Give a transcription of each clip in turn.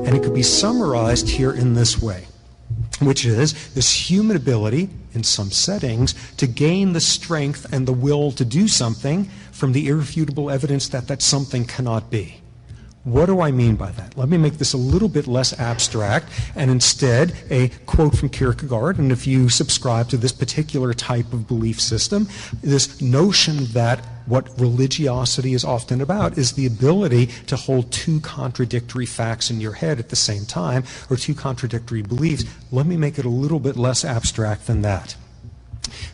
And it could be summarized here in this way, which is this human ability in some settings to gain the strength and the will to do something from the irrefutable evidence that that something cannot be. What do I mean by that? Let me make this a little bit less abstract and instead a quote from Kierkegaard. And if you subscribe to this particular type of belief system, this notion that what religiosity is often about is the ability to hold two contradictory facts in your head at the same time, or two contradictory beliefs. Let me make it a little bit less abstract than that.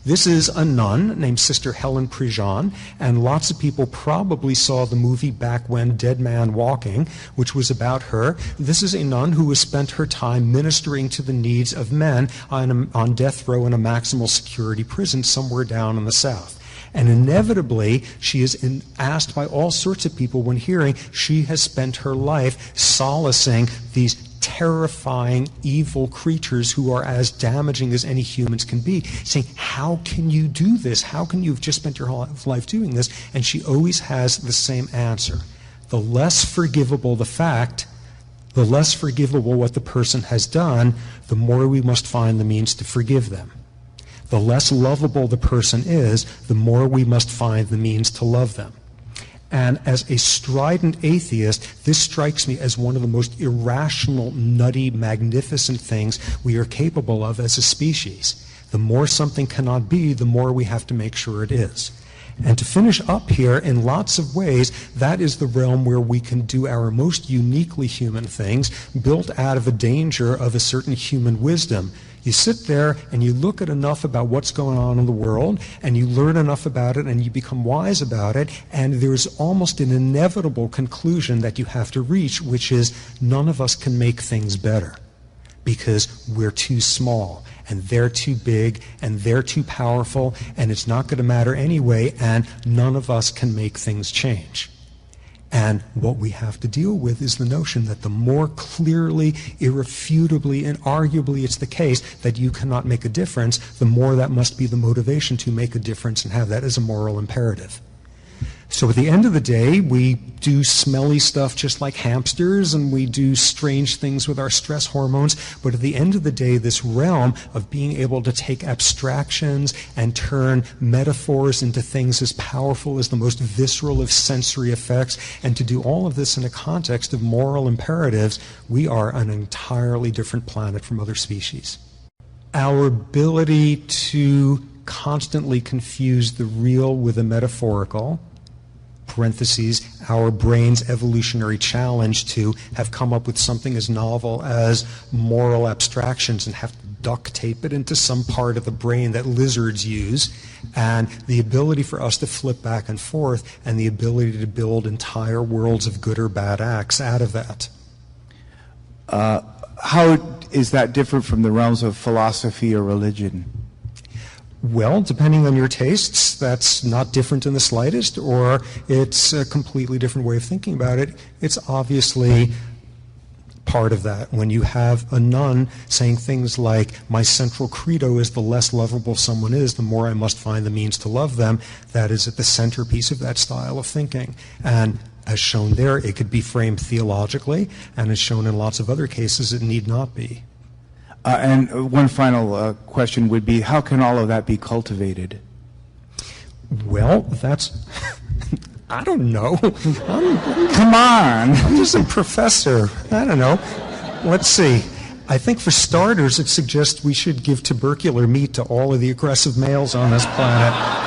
This is a nun named Sister Helen Prejean, and lots of people probably saw the movie back when, Dead Man Walking, which was about her. This is a nun who has spent her time ministering to the needs of men on death row in a maximal security prison somewhere down in the South. And inevitably, she is asked by all sorts of people when hearing she has spent her life solacing these terrifying, evil creatures who are as damaging as any humans can be, saying, how can you do this? How can you have just spent your whole life doing this? And she always has the same answer. The less forgivable the fact, the less forgivable what the person has done, the more we must find the means to forgive them. The less lovable the person is, the more we must find the means to love them. And as a strident atheist, this strikes me as one of the most irrational, nutty, magnificent things we are capable of as a species. The more something cannot be, the more we have to make sure it is. And to finish up here, in lots of ways, that is the realm where we can do our most uniquely human things, built out of a danger of a certain human wisdom. You sit there and you look at enough about what's going on in the world, and you learn enough about it, and you become wise about it, and there's almost an inevitable conclusion that you have to reach, which is none of us can make things better because we're too small, and they're too big, and they're too powerful, and it's not going to matter anyway, and none of us can make things change. And what we have to deal with is the notion that the more clearly, irrefutably, and arguably it's the case that you cannot make a difference, the more that must be the motivation to make a difference and have that as a moral imperative. So at the end of the day, we do smelly stuff just like hamsters, and we do strange things with our stress hormones, but at the end of the day, this realm of being able to take abstractions and turn metaphors into things as powerful as the most visceral of sensory effects, and to do all of this in a context of moral imperatives, we are an entirely different planet from other species. Our ability to constantly confuse the real with the metaphorical, parentheses, our brain's evolutionary challenge to have come up with something as novel as moral abstractions and have to duct tape it into some part of the brain that lizards use, and the ability for us to flip back and forth, and the ability to build entire worlds of good or bad acts out of that. How is that different from the realms of philosophy or religion? Well, depending on your tastes, that's not different in the slightest, or it's a completely different way of thinking about it. It's obviously part of that. When you have a nun saying things like, my central credo is the less lovable someone is, the more I must find the means to love them, that is at the centerpiece of that style of thinking. And as shown there, it could be framed theologically, and as shown in lots of other cases, it need not be. And one final question would be, how can all of that be cultivated? Well, that's... I don't know. Come on! I'm just a professor. I don't know. Let's see. I think for starters, it suggests we should give tubercular meat to all of the aggressive males on this planet.